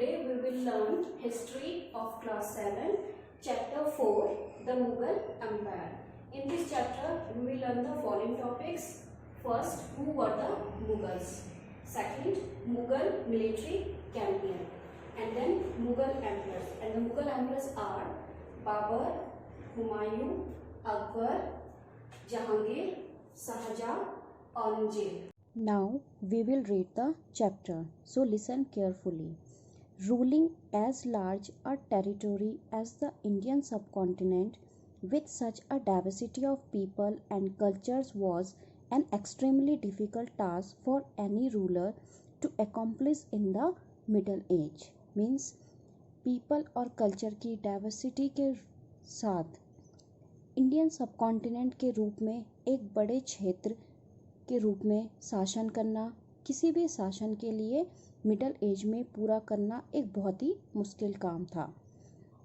Today we will learn history of class 7, chapter 4, the Mughal Empire. In this chapter we will learn the following topics. First, who were the Mughals? Second, Mughal military campaign. And then Mughal emperors. And the Mughal emperors are Babur, Humayun, Akbar, Jahangir, Shahjahan, Aurangzeb. Now we will read the chapter, so listen carefully. Ruling as large a territory as the Indian subcontinent with such a diversity of people and cultures was an extremely difficult task for any ruler to accomplish in the middle age. Means people और culture की diversity के साथ Indian subcontinent के रूप में एक बड़े क्षेत्र के रूप में शासन करना किसी भी शासन के लिए मिडल एज में पूरा करना एक बहुत ही मुश्किल काम था.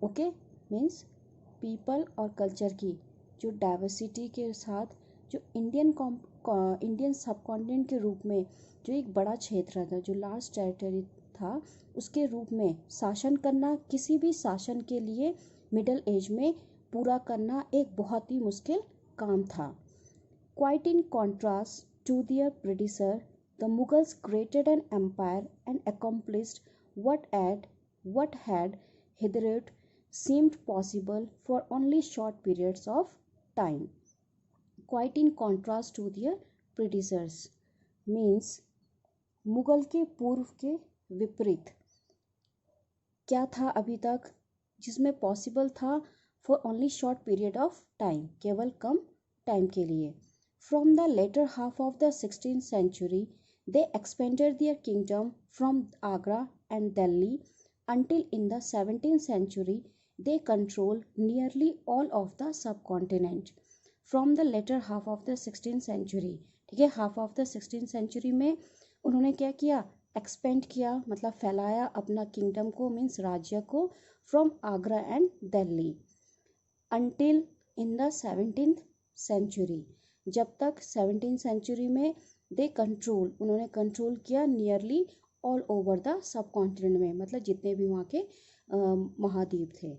ओके, मीन्स पीपल और कल्चर की जो डाइवर्सिटी के साथ जो इंडियन सबकॉन्टिनेंट के रूप में जो एक बड़ा क्षेत्र था, जो लार्ज टेरिटरी था, उसके रूप में शासन करना किसी भी शासन के लिए मिडल एज में पूरा करना एक बहुत ही मुश्किल काम था. Quite in contrast to their predecessor, the Mughals created an empire and accomplished what had hitherto seemed possible for only short periods of time. Quite in contrast to their predecessors means Mughal के पूर्व के विपरीत क्या था अभी तक जिसमें possible था for only short period of time, केवल कम टाइम के लिए. From the later half of the 16th century, they expanded their kingdom from Agra and Delhi until in the 17th century they controlled nearly all of the subcontinent. From the later half of the 16th century, ठीक है, half of the 16th century में उन्होंने क्या किया, expand किया, मतलब फैलाया अपना किंगडम को, मीन्स राज्य को, from Agra and Delhi until in the 17th century, जब तक 17th सेंचुरी में उन्होंने कंट्रोल किया nearly all over the subcontinent में, मतलब जितने भी वहाँ के महाद्वीप थे.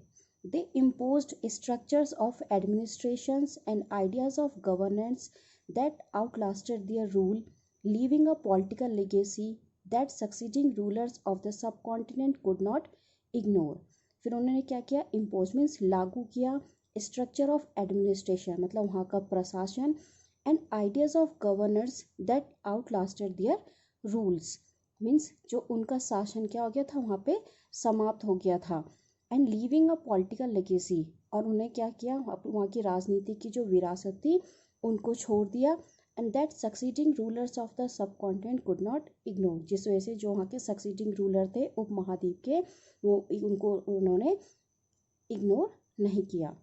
They imposed structures of administrations and ideas of governance that outlasted their rule, leaving a political legacy that succeeding rulers of the subcontinent could not ignore. फिर उन्होंने क्या किया, इम्पोज मीन्स लागू किया, स्ट्रक्चर ऑफ एडमिनिस्ट्रेशन मतलब वहाँ का प्रशासन, and ideas of governors that outlasted their rules, means जो उनका शासन क्या हो गया था वहाँ पे समाप्त हो गया था. And leaving a political legacy, और उन्हें क्या किया, वहाँ की राजनीति की जो विरासत थी उनको छोड़ दिया. And that succeeding rulers of the subcontinent could not ignore, जिस वजह से जो वहाँ के सक्सीडिंग रूलर थे उप महाद्वीप के, वो उनको उन्होंने इग्नोर नहीं किया.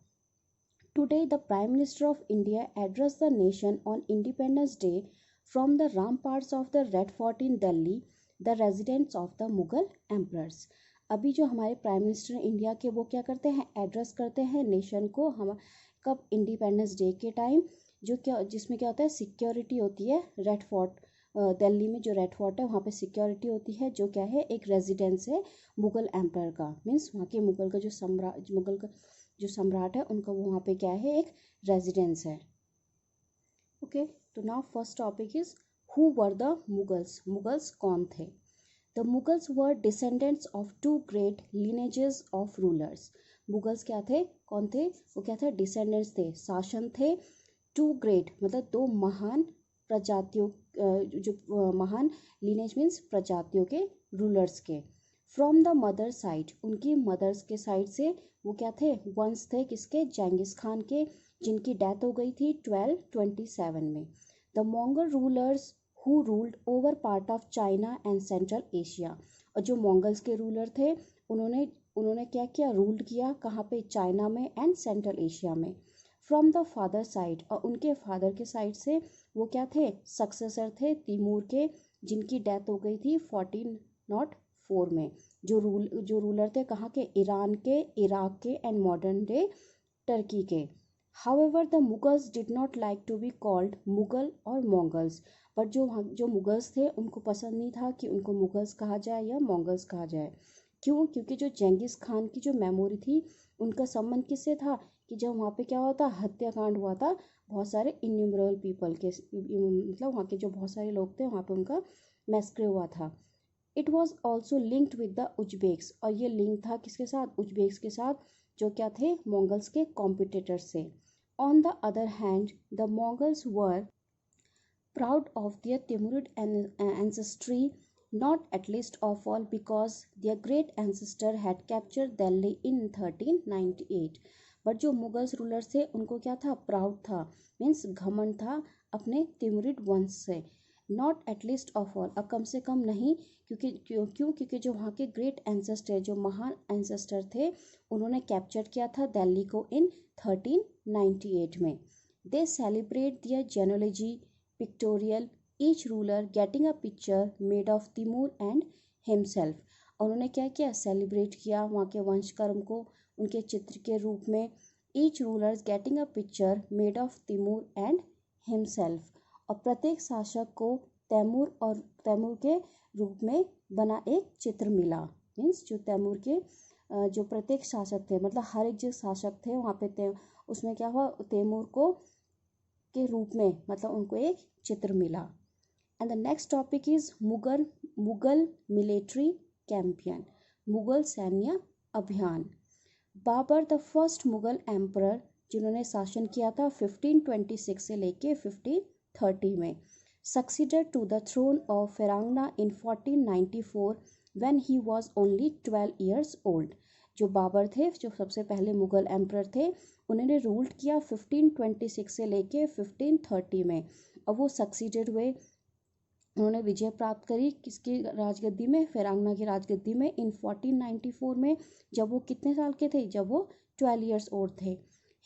Today, the Prime Minister of India addressed the nation on Independence Day from the ramparts of the Red Fort in Delhi, the residence of the Mughal emperors. अभी जो हमारे प्राइम मिनिस्टर इंडिया के वो क्या करते हैं, एड्रेस करते हैं नेशन को, हम कब, इंडिपेंडेंस डे के टाइम, जो क्या जिसमें क्या होता है, सिक्योरिटी होती है. रेड फोर्ट दिल्ली में जो रेड फोर्ट है वहाँ पे सिक्योरिटी होती है, जो क्या है, एक रेजिडेंस है मुगल एम्पायर का, मीन्स वहाँ के मुगल का जो सम्राट है उनका वो वहाँ पे क्या है, एक रेजिडेंस है. ओके, तो now first topic is who were the Mughals. Mughals कौन थे. The Mughals were descendants of two great lineages of rulers. Mughals क्या थे, कौन थे, वो क्या थे, डिसेंडेंट्स थे, शासन थे. टू ग्रेट मतलब दो महान प्रजातियों, जो महान लिनेज मीन्स प्रजातियों के रूलर्स के. फ्रॉम द मदर साइड, उनकी मदर्स के साइड से वो क्या थे, वंश थे किसके, जंगिस खान के, जिनकी डेथ हो गई थी 1227 में. The Mongol rulers who ruled over part of China and central Asia. और जो मंगल्स के रूलर थे उन्होंने क्या किया, रूल्ड किया कहाँ पे, चाइना में एंड सेंट्रल एशिया में. फ्रॉम द फादर साइड, और उनके फादर के साइड से वो क्या थे, सक्सेसर थे तिमूर के, जिनकी डेथ हो गई थी 1404 में. जो रूलर थे कहाँ के, ईरान के, इराक के एंड मॉडर्न डे टर्की के. However the Mughals did not like to be called Mughal और मंगल्स, पर जो मुगल्स थे उनको पसंद नहीं था कि उनको मुगल्स कहा जाए या मंगल्स कहा जाए. क्यों? क्योंकि जो जेंगिस खान की जो मेमोरी थी उनका संबंध किससे था कि जब वहाँ पे क्या हुआ था, हत्याकांड हुआ था बहुत सारे इन्यूमरेबल पीपल के, मतलब वहाँ के जो बहुत सारे लोग थे वहाँ पे उनका मैस्क्रे हुआ था। It was also linked with the Uzbeks, और ये लिंक था किसके साथ? उज्बेक्स के साथ, जो क्या थे? मंगोल्स के कॉम्पिटिटर्स से। On the other hand the Mongols were proud of their Timurid ancestry, not at least of all because their great ancestor had captured Delhi in 1398. But जो मुगल्स रूलर्स थे उनको क्या था? प्राउड था, means घमंड था अपने तिमुरिड वंश से। नॉट एटलीस्ट ऑफ ऑल, अब कम से कम नहीं, क्योंकि जो वहाँ के ग्रेट एंसेस्टर, जो महान एंसेस्टर थे, उन्होंने कैप्चर किया था दिल्ली को इन 1398 में। They celebrate their genealogy pictorial, each ruler getting a picture made of Timur and himself. उन्होंने क्या किया? सेलिब्रेट किया वहाँ के वंशकर्म को उनके चित्र के रूप में। Each rulers getting a picture made of Timur and himself, और प्रत्येक शासक को तैमूर के रूप में बना एक चित्र मिला। मीन्स जो तैमूर के जो प्रत्येक शासक थे, मतलब हर एक जो शासक थे वहाँ पे उसमें क्या हुआ? तैमूर को के रूप में, मतलब उनको एक चित्र मिला। And the next topic is Mughal military campaign, Mughal सैन्य अभियान। Babur the first Mughal emperor, जिन्होंने शासन किया था 1526 से लेके 1530 में, succeeded to the throne of Fergana in 1494 when he was only 12 years old. जो बाबर थे, जो सबसे पहले मुगल एम्परर थे, उन्होंने रूल किया 1526 से लेके 1530 में, और वो सक्सीडेड हुए, उन्होंने विजय प्राप्त करी किसकी राजगद्दी में? फिरांगना की राजगद्दी में इन 1494 में, जब वो कितने साल के थे? जब वो 12 ईयर्स ओल्ड थे।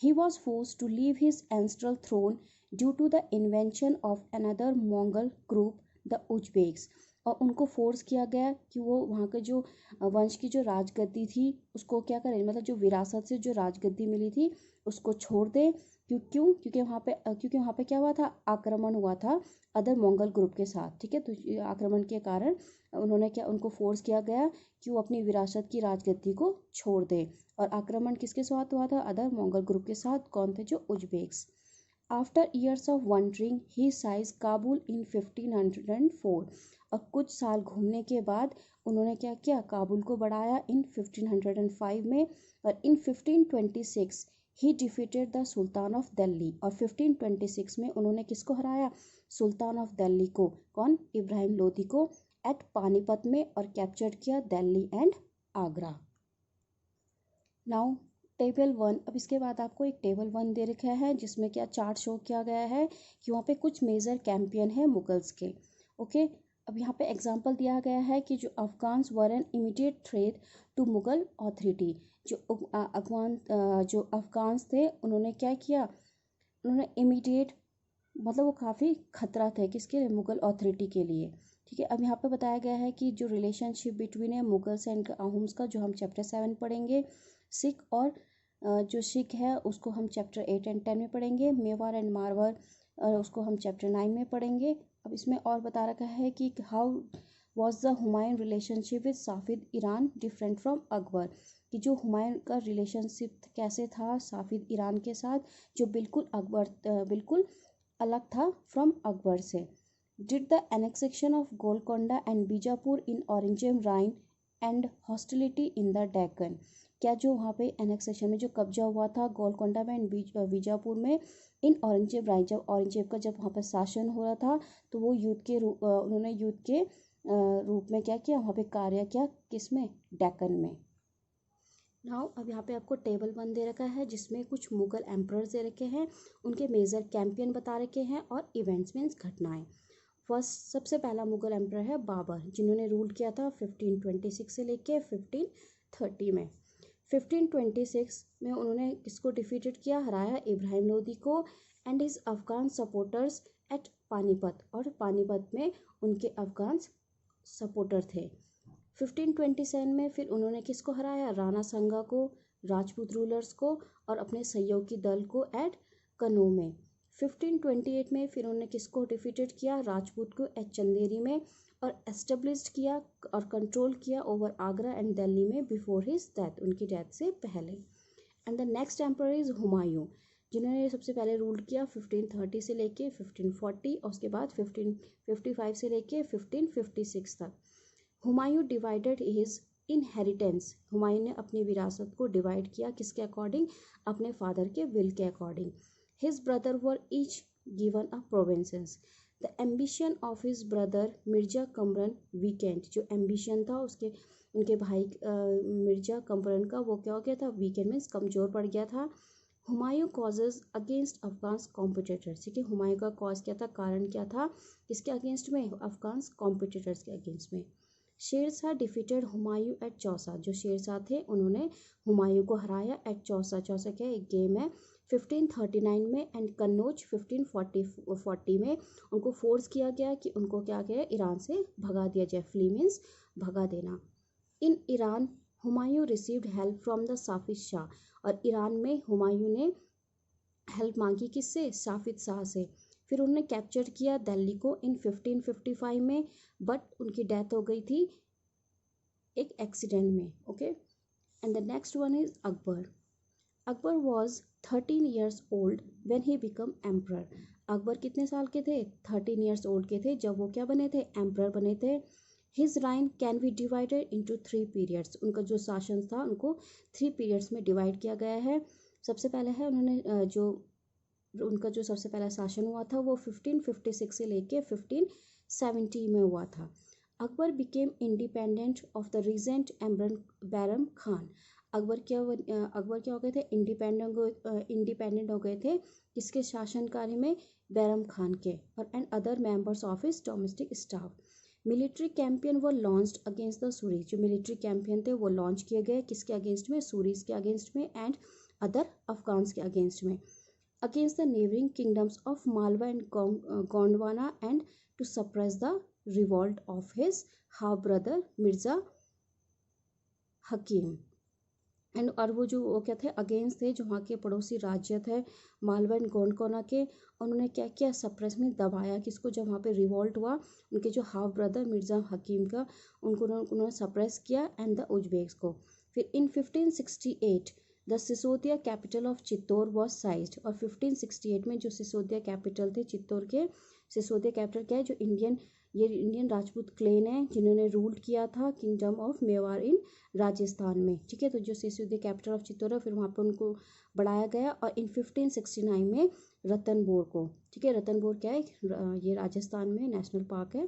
He was force to leave his ancestral throne due to the invention of another Mongol group the Uzbeks, और उनको फोर्स किया गया कि वो वहाँ के जो वंश की जो राजगद्दी थी उसको क्या करें, मतलब जो विरासत से जो राजगद्दी मिली थी उसको छोड़ दें। क्योंकि वहाँ पे क्या हुआ था? आक्रमण हुआ था अदर मंगोल ग्रुप के साथ, ठीक है। तो आक्रमण के कारण उनको फोर्स किया गया कि वो अपनी विरासत की राजगद्दी को छोड़ दे। और आक्रमण किसके साथ हुआ था? अदर मंगोल ग्रुप के साथ। कौन थे? जो Uzbeks. After years of wandering he seized Kabul in 1504, और कुछ साल घूमने के बाद उन्होंने क्या किया? काबुल को बढ़ाया इन 1505 में, और इन 1526 ही defeated the sultan of Delhi, और 1526 में उन्होंने किसको हराया? सुल्तान ऑफ दिल्ली को। कौन? इब्राहिम लोदी को, एट पानीपत में, और कैप्चर किया Delhi and Agra. Now table 1, अब इसके बाद आपको एक टेबल 1 दे रखा है जिसमें क्या चार्ट शो किया गया है कि वहाँ पे कुछ मेजर कैंपियन है मुगल्स के। ओके, अब यहाँ पे एग्जांपल दिया गया है कि जो Afghans were an immediate threat to Mughal authority. जो अफगान्स थे उन्होंने क्या किया? उन्होंने इमीडिएट, मतलब वो काफ़ी खतरा थे किसके लिए? मुगल अथॉरिटी के लिए, ठीक है। अब यहाँ पे बताया गया है कि जो रिलेशनशिप बिटवीन है मुगल्स एंड अहुम्स का, जो हम चैप्टर 7 पढ़ेंगे। सिख और जो सिख है उसको हम चैप्टर 8 एंड 10 में पढ़ेंगे। मेवाड़ एंड मारवाड़ उसको हम चैप्टर 9 में पढ़ेंगे। अब इसमें और बता रखा है कि how was the Humayun relationship with Safavid Iran different from Akbar, कि जो हुमायूं का रिलेशनशिप कैसे था साफिद ईरान के साथ, जो बिल्कुल अलग था फ्रॉम अकबर से। Did the annexation of Golconda and Bijapur in Aurangzeb reign and hostility in the Deccan, क्या जो वहाँ पे एनेक्सेशन में जो कब्जा हुआ था गोलकोंडा में एंड बीजापुर में इन औरंगजेब राइन, जब औरंगजेब का जब वहाँ पर शासन हो रहा था तो वो उन्होंने युद्ध के रूप में क्या किया? वहाँ पे कार्य किया, किसमें? डेक्कन में। नाउ अब यहाँ पे आपको टेबल 1 दे रखा है जिसमें कुछ मुगल एम्परर्स दे रखे हैं, उनके मेजर कैंपियन बता रखे हैं और इवेंट्स मीन्स घटनाएं। फर्स्ट, सबसे पहला मुगल एम्परर है बाबर, जिन्होंने रूल किया था 1526 से लेके 1530 में। 1526 में उन्होंने किसको डिफीटेड किया? हराया इब्राहिम लोदी को and his Afghan supporters at Panipat, और पानीपत में उनके अफगान सपोर्टर थे। 1527 में फिर उन्होंने किसको हराया? राणा संगा को, राजपूत रूलर्स को, और अपने सहयोगी दल को एट कनौ में। 1528 में फिर उन्होंने किसको डिफीटेड किया? राजपूत को एट चंदेरी में, और एस्टेब्लिश्ड किया और कंट्रोल किया ओवर आगरा एंड दिल्ली में बिफोर हिज डेथ, उनकी डेथ से पहले। And the next emperor is Humayun, जिन्होंने सबसे पहले रूल किया 1530 से लेके 1540 और उसके बाद 1555 से लेके 1556 तक। Humayun divided his inheritance, Humayun ने अपनी विरासत को डिवाइड किया किसके अकॉर्डिंग, अपने फादर के विल के according. His brother were each given a provinces. The ambition of his brother Mirza Kamran weakened, जो एम्बिशन था उसके उनके भाई मिर्जा कमरन का, वो क्या हो गया था, वीकेंड मीन्स कमज़ोर पड़ गया था। Humayun causes against Afghan competitors, ठीक है, हुमायूं का कॉज क्या था, कारण क्या था, किसके अगेंस्ट में, अफगान कॉम्पिटिटर्स के अगेंस्ट में। शेर शाह डिफीटेड हुमायूं एट चौसा, जो शेर शाह थे उन्होंने हुमायूं को हराया एट चौसा। चौसा क्या एक गेम है 1539 में, एंड कन्नौज 1540 में उनको फोर्स किया गया कि उनको क्या किया, ईरान से भगा दिया जाए, फ्ली मीन्स भगा देना। In Iran Humayun received help from the Safavid shah, और ईरान में हुमायूं ने हेल्प मांगी किससे, साफिद शाह से। फिर उन्होंने कैप्चर किया दिल्ली को इन 1555 में, बट उनकी डेथ हो गई थी एक एक्सीडेंट में। Okay, and the next one is Akbar. Akbar was 13 years old when he become emperor. Akbar कितने साल के थे, 13 ईयर्स ओल्ड के थे जब वो क्या बने थे, एम्परर बने थे। His reign can be divided into 3 periods, उनका जो शासन था उनको 3 पीरियड्स में डिवाइड किया गया है। सबसे पहले है उन्होंने जो उनका जो सबसे पहला शासन हुआ था वो 1556 से लेके 1570 में हुआ था। Akbar became independent of the regent Bairam Khan. Akbar क्या हो गए थे, इंडिपेंडेंट हो गए थे किसके शासनकाल में, बैरम खान के, और and other members of his domestic staff. Military campaign वो लॉन्च्ड अगेंस्ट द सूरीज, जो मिलिट्री कैंपेन थे वो लॉन्च किए गए किसके अगेंस्ट में, सूरीज के अगेंस्ट में एंड अदर अफगान्स के अगेंस्ट में, against the neighboring kingdoms of Malwa and Gondwana, and to suppress the revolt of his half brother Mirza Hakim। And और वो जो वो क्या थे, अगेंस्ट थे जो वहाँ के पड़ोसी राज्य थे मालवा एंड गोंडवाना के, उन्होंने क्या किया, सप्रेस में दबाया किसको, जब वहाँ पे रिवॉल्ट हुआ उनके जो हाफ ब्रदर मिर्ज़ा हकीम का, उन्होंने सप्रेस किया एंड द उज्बेक्स को। फिर इन 1568 the Sisodia capital of Chittor was sized, और 1568 में जो सिसोदिया कैपिटल थे चित्तौर के, सिसोदिया कैपिटल क्या है, जो इंडियन राजपूत क्लेन है जिन्होंने रूल किया था किंगडम ऑफ मेवाड़ इन राजस्थान में, ठीक है। तो जो सिसोदिया कैपिटल ऑफ चित्तौर है फिर वहाँ पर उनको बढ़ाया गया, और इन 1569 में रतनपुर को, ठीक है, रतनपुर क्या है, ये राजस्थान में नेशनल पार्क है।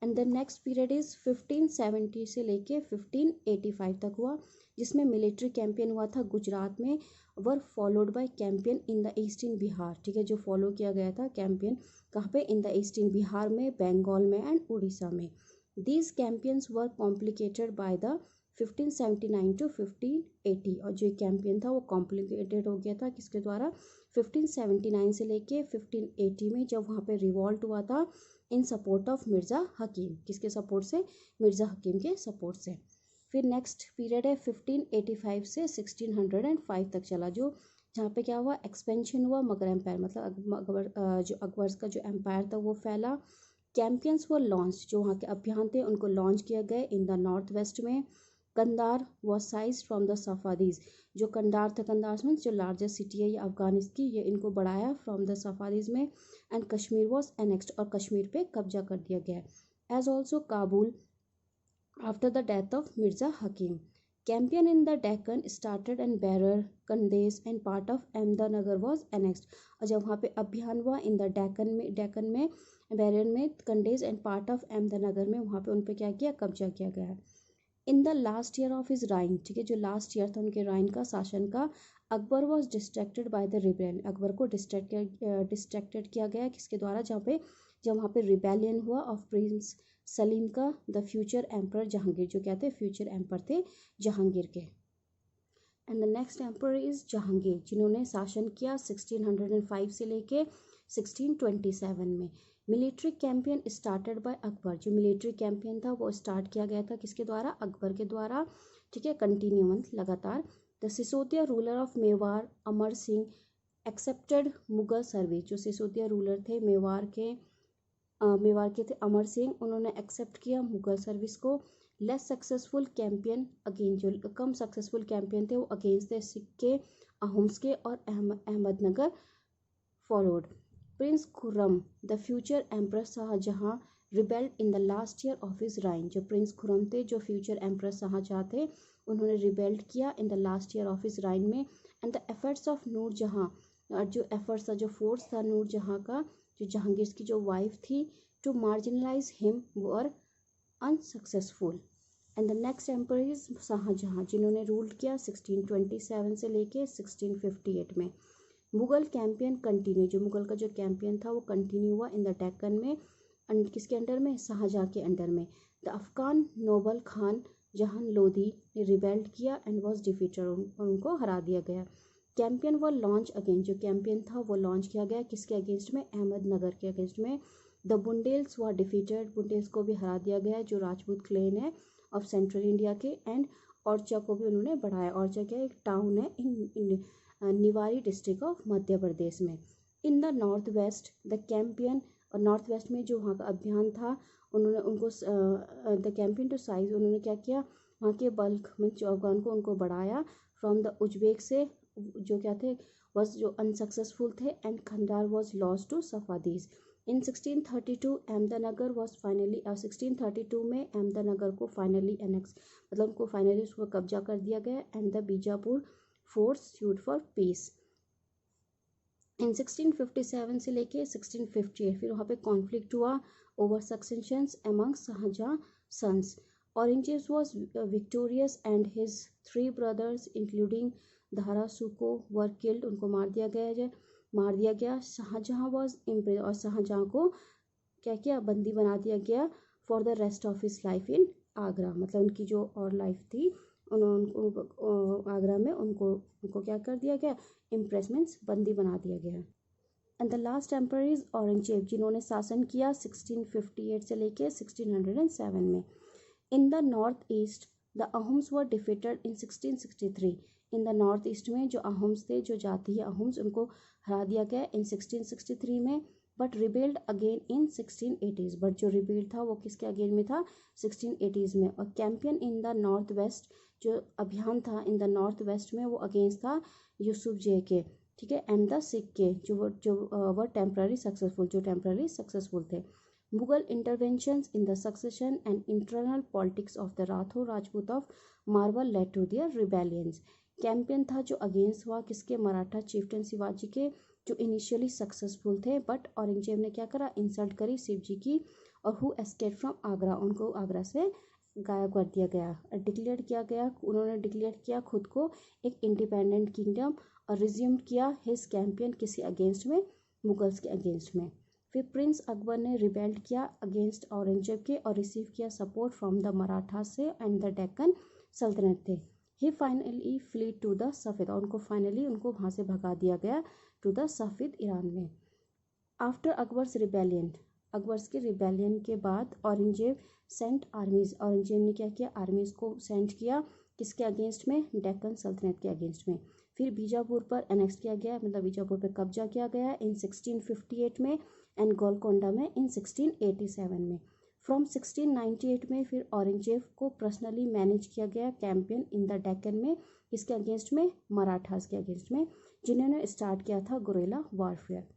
And the next period is 1570 से लेके 1585 तक हुआ, जिसमें मिलिट्री कैंपेन हुआ था गुजरात में, were followed by campaign in the east in Bihar, ठीक है, जो फॉलो किया गया था कैंपेन कहाँ पे, in the east in Bihar में, बंगाल में एंड उड़ीसा में। These campaigns were complicated by the 1579 to 1580, और जो कैंपेन था वो कॉम्प्लिकेटेड हो गया था किसके द्वारा, 1579 से लेके 1580 में, जब वहाँ पे रिवॉल्ट हुआ था इन सपोर्ट ऑफ मिर्ज़ा हकीम, किसके सपोर्ट से, मिर्ज़ा हकीम के सपोर्ट से। फिर नेक्स्ट पीरियड है 1585 से 1605 तक चला, जो जहाँ पे क्या हुआ, एक्सपेंशन हुआ मगर एम्पायर, मतलब जो अकबर का जो एम्पायर था वो फैला। कैंपेन्स वो लॉन्च, जो वहाँ के अभियान थे उनको लॉन्च किया गया इन द नॉर्थ वेस्ट में। Kandahar was seized from the Safavids, जो कंधार था, कंधार मीन जो लार्जेस्ट सिटी है ये अफगानिस्तान की, ये इनको बढ़ाया फ्रॉम द सफारीज में। एंड कश्मीर वॉज एनेक्स्ड, और कश्मीर पे कब्जा कर दिया गया। As also Kabul after the death of Mirza Hakim. Campaign in the Deccan started and Berar, Khandesh and part of Ahmadnagar was annexed, और जब वहाँ पे अभियान हुआ इन द डेक्कन में बैरर में, कंडेज एंड पार्ट ऑफ अहमदनगर में, वहाँ पे उन पर क्या किया, कब्जा किया गया। In the last year of his reign, ठीक है, जो लास्ट ईयर था उनके राइन का, शासन का, Akbar was distracted by the rebellion, Akbar को डिस्ट्रैक्टेड किया गया किसके द्वारा, जब वहाँ पे रिबेलियन हुआ ऑफ प्रिंस सलीम का, द फ्यूचर एम्पर जहांगीर, जो क्या थे, फ्यूचर एम्पर थे जहांगीर के। And the next emperor is Jahangir, जिन्होंने शासन किया 1605 से लेके 1627 में। Military campaign started by Akbar, जो मिलिट्री कैंपेन था वो स्टार्ट किया गया था किसके द्वारा, अकबर के द्वारा, ठीक है, कंटिन्यू लगातार। The Sisodia ruler of Mewar Amar Singh accepted Mughal service, जो सिसोदिया रूलर थे मेवाड़ के मेवाड़ के थे अमर सिंह, उन्होंने एक्सेप्ट किया मुगल सर्विस को। लेस सक्सेसफुल कैंपियन अगेन, जो कम सक्सेसफुल कैंपियन थे वो अगेंस्ट द सिख के, अहुम्स के और Ahmadnagar followed. Prince Khurram the future emperor Shah Jahan rebelled in the last year of his reign, जो प्रिंस खुर्रम थे जो फ्यूचर एम्परर शाहजहां थे उन्होंने रिबेल्ड किया in the last year of his reign में। And the efforts of Nur Jahan, जो एफर्ट्स था, जो फोर्स था नूर जहां का, जो जहांगीर की जो वाइफ थी, to marginalise him were unsuccessful. And the next emperor is Shah Jahan, जिन्होंने रूल किया 1627 से लेके 1658 में। मुगल कैंपियन कंटिन्यू, जो मुगल का जो कैंपियन था वो कंटिन्यू हुआ इन द डेक्कन में, किसके अंडर में, शाहजहां के अंडर में। द अफगान नोबल खान जहान लोधी ने रिबेल्ड किया एंड वॉज डिफीटेड, और उनको हरा दिया गया। कैंपियन वो लॉन्च अगेंस्ट, जो कैंपियन था वो लॉन्च किया गया किसके अगेंस्ट में, अहमदनगर के अगेंस्ट में। द बुंडेल्स वर डिफीटेड, बुंडेल्स को भी हरा दिया गया जो राजपूत क्लेन है ऑफ सेंट्रल इंडिया के। एंड ओरछा को भी उन्होंने बढ़ाया। ओरछा क्या एक टाउन है इन निवारी डिस्ट्रिक्ट ऑफ मध्य प्रदेश में। In the north west the campaign, और नॉर्थ वेस्ट में जो वहाँ का अभियान था उन्होंने उनको द कैंपियन टू साइज, उन्होंने क्या किया वहाँ के बल्क में जो अफगान को उनको बढ़ाया फ्रॉम द उज्बेक से, जो क्या थे वॉज जो अनसक्सेसफुल थे। And Kandahar was lost to Safavids. In 1632 Ahmadnagar was finally, 1632 में अहमदनगर को फाइनली एनेक्स, मतलब उनको फाइनली उसको कब्जा कर दिया गया। And the Bijapur force sued for peace. In 1657 से लेके 1658 फिर वहाँ पे कॉन्फ्लिक्ट हुआ over successions among Shah Jahan sons. Aurangzeb was victorious and his 3 brothers including Dara Shukoh were killed, उनको मार दिया गया। शाहजहां वॉज इम्प्रेस, और शाहजहां को क्या किया, बंदी बना दिया गया for the rest of his life in Agra, मतलब उनकी जो और लाइफ थी उनको आगरा में उनको क्या कर दिया गया, इम्प्रेसमेंट्स बंदी बना दिया गया। And the last emperor is Aurangzeb, जिन्होंने शासन किया 1658 से लेके 1607 में। In the north east the Ahoms were defeated in 1663, in the north east में जो अहुम्स थे, जो जाति है अहुम्स, उनको हरा दिया गया इन 1663 में। But rebelled again in 1680s, but जो रिबेल्ड था वो किसके अगेन में था, 1680s में। और campaign in the north west, जो अभियान था इन द नॉर्थ वेस्ट में वो अगेंस्ट था यूसुफ जे के, ठीक है, एंड द सिख के, जो टेम्पररी सक्सेसफुल, जो टेम्पररी सक्सेसफुल थे। Mughal interventions in the succession and internal politics of the Rathore Rajput of Marwar led to their rebellions. Campaign था जो अगेंस्ट हुआ किसके, मराठा चीफ्टन शिवाजी के, जो इनिशियली सक्सेसफुल थे। बट औरंगजेब ने क्या करा, इंसल्ट करी शिवजी की, और हु एस्केप फ्रॉम आगरा, उनको आगरा से गायब कर दिया गया। डिक्लेयर किया गया, उन्होंने डिक्लेयर किया खुद को एक इंडिपेंडेंट किंगडम, और रिज्यूम किया हिज कैंपियन किसी अगेंस्ट में, मुगल्स के अगेंस्ट में। फिर प्रिंस अकबर ने रिबेल्ड किया अगेंस्ट औरंगजेब के और रिसीव किया सपोर्ट फ्रॉम द मराठा से एंड द डेक्कन सल्तनत थे। ही फाइनली फ्ली टू द सफ़ेद, और उनको वहाँ से भगा दिया गया टू द सफ़ेद ईरान में। आफ्टर अकबर्स रिबेलियन, अकबर्स के रिबेलियन के बाद औरंगजेब सेंट आर्मीज, औरंगजेब ने क्या किया, आर्मीज को सेंड किया किसके अगेंस्ट में, डेक्कन सल्तनत के अगेंस्ट में। फिर बीजापुर पर एनेक्स किया गया, मतलब बीजापुर पर कब्जा किया गया इन 1658 में, एंड गोलकोंडा में इन 1687 में। फ्रॉम 1698 में फिर औरंगजेब को पर्सनली मैनेज किया गया कैंपेन इन द डेक्कन में, इसके अगेंस्ट में, मराठास के अगेंस्ट में, जिन्होंने स्टार्ट किया था guerrilla warfare.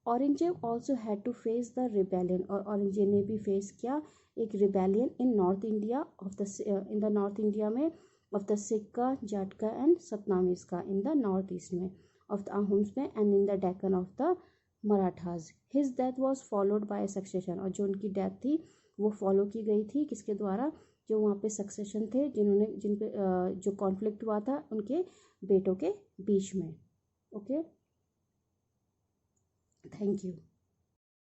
Aurangzeb also had to face the rebellion, और औरंगजेब ने भी फेस किया एक rebellion in north India in the north India में ऑफ द सिक्का, जाटका एंड सतनामीज का, इन द नॉर्थ ईस्ट में ऑफ द अहुम्स में, and in the Deccan of the Marathas. His death was followed by succession, और जो उनकी डेथ थी वो फॉलो की गई थी किसके द्वारा, जो वहाँ पे सक्सेशन थे, जिन पे जो कॉन्फ्लिक्ट हुआ था उनके बेटों के बीच में। Okay, thank you.